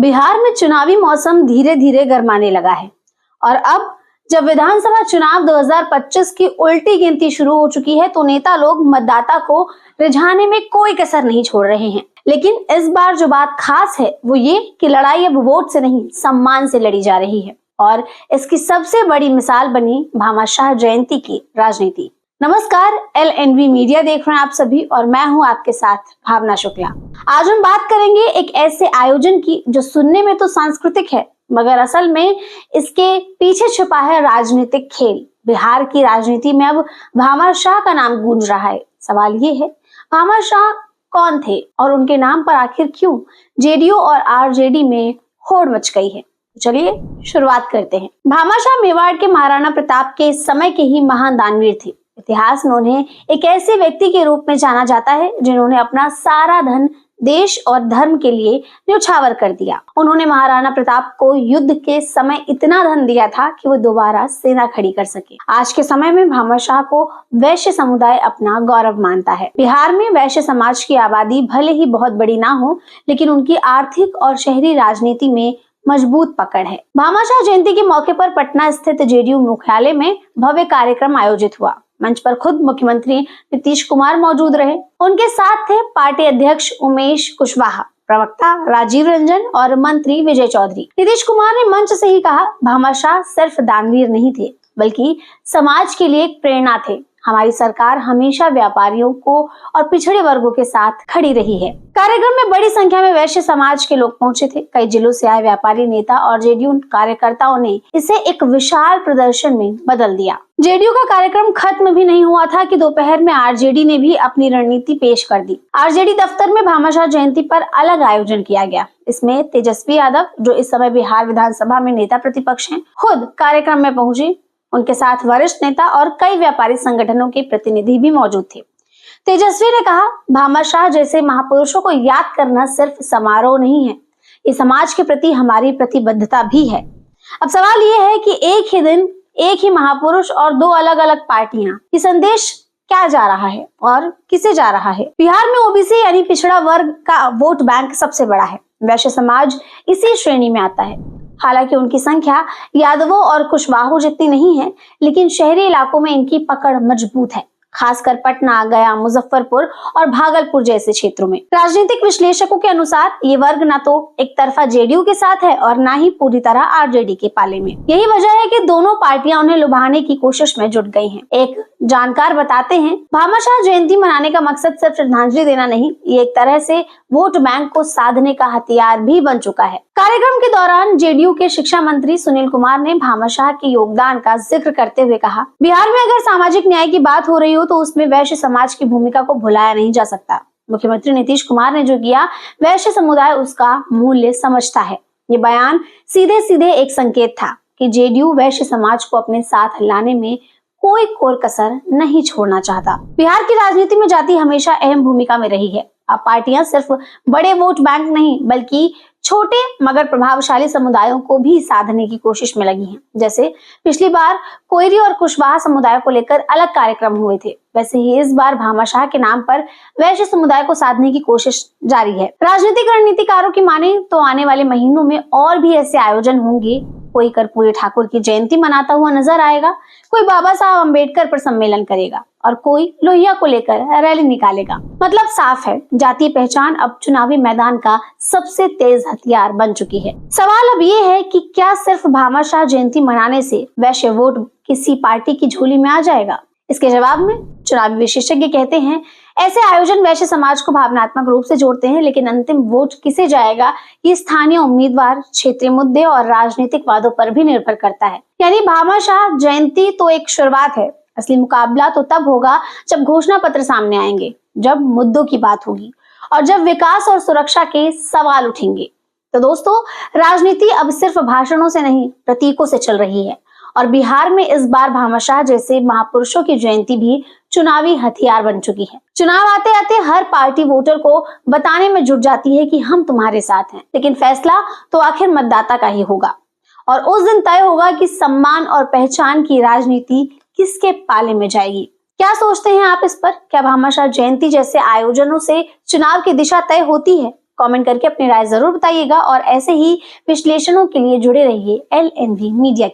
बिहार में चुनावी मौसम धीरे धीरे गर्माने लगा है और अब जब विधानसभा चुनाव 2025 की उल्टी गिनती शुरू हो चुकी है तो नेता लोग मतदाता को रिझाने में कोई कसर नहीं छोड़ रहे हैं। लेकिन इस बार जो बात खास है वो ये कि लड़ाई अब वोट से नहीं सम्मान से लड़ी जा रही है और इसकी सबसे बड़ी मिसाल बनी भामाशाह जयंती की राजनीति। नमस्कार, LNV मीडिया देख रहे हैं आप सभी और मैं हूं आपके साथ भावना शुक्ला। आज हम बात करेंगे एक ऐसे आयोजन की जो सुनने में तो सांस्कृतिक है मगर असल में इसके पीछे छुपा है राजनीतिक खेल। बिहार की राजनीति में अब भामाशाह का नाम गूंज रहा है। सवाल ये है, भामाशाह कौन थे और उनके नाम पर आखिर क्यों जेडीयू और आरजेडी में होड़ मच गई है। चलिए शुरुआत करते हैं। भामाशाह मेवाड़ के महाराणा प्रताप के समय के ही महान दानवीर थे। इतिहास में उन्हें एक ऐसे व्यक्ति के रूप में जाना जाता है जिन्होंने अपना सारा धन देश और धर्म के लिए न्यौछावर कर दिया। उन्होंने महाराणा प्रताप को युद्ध के समय इतना धन दिया था कि वो दोबारा सेना खड़ी कर सके। आज के समय में भामाशाह को वैश्य समुदाय अपना गौरव मानता है। बिहार में वैश्य समाज की आबादी भले ही बहुत बड़ी ना हो लेकिन उनकी आर्थिक और शहरी राजनीति में मजबूत पकड़ है। भामाशाह जयंती के मौके पर पटना स्थित जेडीयू मुख्यालय में भव्य कार्यक्रम आयोजित हुआ। मंच पर खुद मुख्यमंत्री नीतीश कुमार मौजूद रहे। उनके साथ थे पार्टी अध्यक्ष उमेश कुशवाहा, प्रवक्ता राजीव रंजन और मंत्री विजय चौधरी। नीतीश कुमार ने मंच से ही कहा, भामाशाह सिर्फ दानवीर नहीं थे बल्कि समाज के लिए एक प्रेरणा थे। हमारी सरकार हमेशा व्यापारियों को और पिछड़े वर्गों के साथ खड़ी रही है। कार्यक्रम में बड़ी संख्या में वैश्य समाज के लोग पहुंचे थे। कई जिलों से आए व्यापारी, नेता और जेडीयू कार्यकर्ताओं ने इसे एक विशाल प्रदर्शन में बदल दिया। जेडीयू का कार्यक्रम खत्म भी नहीं हुआ था कि दोपहर में आरजेडी ने भी अपनी रणनीति पेश कर दी। आरजेडी दफ्तर में भामाशाह जयंती पर अलग आयोजन किया गया। इसमें तेजस्वी यादव, जो इस समय बिहार विधानसभा में नेता प्रतिपक्ष हैं, खुद कार्यक्रम में पहुंचे। उनके साथ वरिष्ठ नेता और कई व्यापारी संगठनों के प्रतिनिधि भी मौजूद थे। तेजस्वी ने कहा, भामाशाह जैसे महापुरुषों को याद करना सिर्फ समारोह नहीं है, ये समाज के प्रति हमारी प्रतिबद्धता भी है। अब सवाल ये है कि एक ही दिन एक ही महापुरुष और दो अलग अलग पार्टियां, ये संदेश क्या जा रहा है और किसे जा रहा है। बिहार में ओबीसी यानी पिछड़ा वर्ग का वोट बैंक सबसे बड़ा है। वैश्य समाज इसी श्रेणी में आता है। हालांकि उनकी संख्या यादवों और कुशवाहों जितनी नहीं है लेकिन शहरी इलाकों में इनकी पकड़ मजबूत है, खासकर पटना, गया, मुजफ्फरपुर और भागलपुर जैसे क्षेत्रों में। राजनीतिक विश्लेषकों के अनुसार ये वर्ग ना तो एक तरफा जेडीयू के साथ है और ना ही पूरी तरह आरजेडी के पाले में। यही वजह है कि दोनों पार्टियां उन्हें लुभाने की कोशिश में जुट गई हैं। एक जानकार बताते हैं, भामाशाह जयंती मनाने का मकसद सिर्फ श्रद्धांजलि देना नहीं, ये एक तरह से वोट बैंक को साधने का हथियार भी बन चुका है। कार्यक्रम के दौरान जेडीयू के शिक्षा मंत्री सुनील कुमार ने भामाशाह के योगदान का जिक्र करते हुए कहा, बिहार में अगर सामाजिक न्याय की बात हो रही हो तो उसमें वैश्य समाज की भूमिका को भुलाया नहीं जा सकता। मुख्यमंत्री नीतीश कुमार ने जो किया, वैश्य समुदाय उसका मूल्य समझता है। ये बयान सीधे सीधे एक संकेत था कि जेडीयू वैश्य समाज को अपने साथ लाने में कोई कोर कसर नहीं छोड़ना चाहता। बिहार की राजनीति में जाति हमेशा अहम भूमिका में रही है। अब पार्टियां सिर्फ बड़े वोट बैंक नहीं बल्कि छोटे मगर प्रभावशाली समुदायों को भी साधने की कोशिश में लगी हैं। जैसे पिछली बार कोयरी और कुशवाहा समुदाय को लेकर अलग कार्यक्रम हुए थे, वैसे ही इस बार भामाशाह के नाम पर वैश्य समुदाय को साधने की कोशिश जारी है। राजनीतिक रणनीतिकारों की माने तो आने वाले महीनों में और भी ऐसे आयोजन होंगे। कोई कर्पूरी ठाकुर की जयंती मनाता हुआ नजर आएगा, कोई बाबा साहब अम्बेडकर पर सम्मेलन करेगा और कोई लोहिया को लेकर रैली निकालेगा। मतलब साफ है, जातीय पहचान अब चुनावी मैदान का सबसे तेज हथियार बन चुकी है। सवाल अब ये है कि क्या सिर्फ भामाशाह जयंती मनाने से वैश्य वोट किसी पार्टी की झोली में आ जाएगा? इसके जवाब में चुनावी विशेषज्ञ कहते हैं, ऐसे आयोजन वैश्य समाज को भावनात्मक रूप से जोड़ते हैं लेकिन अंतिम वोट किसे जाएगा ये स्थानीय उम्मीदवार, क्षेत्रीय मुद्दे और राजनीतिक वादों पर भी निर्भर करता है। यानी भामाशाह जयंती तो एक शुरुआत है, असली मुकाबला तो तब होगा जब घोषणा पत्र सामने आएंगे, जब मुद्दों की बात होगी और जब विकास और सुरक्षा के सवाल उठेंगे। तो दोस्तों, राजनीति अब सिर्फ भाषणों से नहीं प्रतीकों से चल रही है और बिहार में इस बार भामाशाह जैसे महापुरुषों की जयंती भी चुनावी हथियार बन चुकी है। चुनाव आते आते हर पार्टी वोटर को बताने में जुट जाती है कि हम तुम्हारे साथ हैं, लेकिन फैसला तो आखिर मतदाता का ही होगा और उस दिन तय होगा कि सम्मान और पहचान की राजनीति किसके पाले में जाएगी। क्या सोचते हैं आप इस पर? क्या भामाशाह जयंती जैसे आयोजनों से चुनाव की दिशा तय होती है? कमेंट करके अपनी राय जरूर बताइएगा और ऐसे ही विश्लेषणों के लिए जुड़े रहिए LNV मीडिया।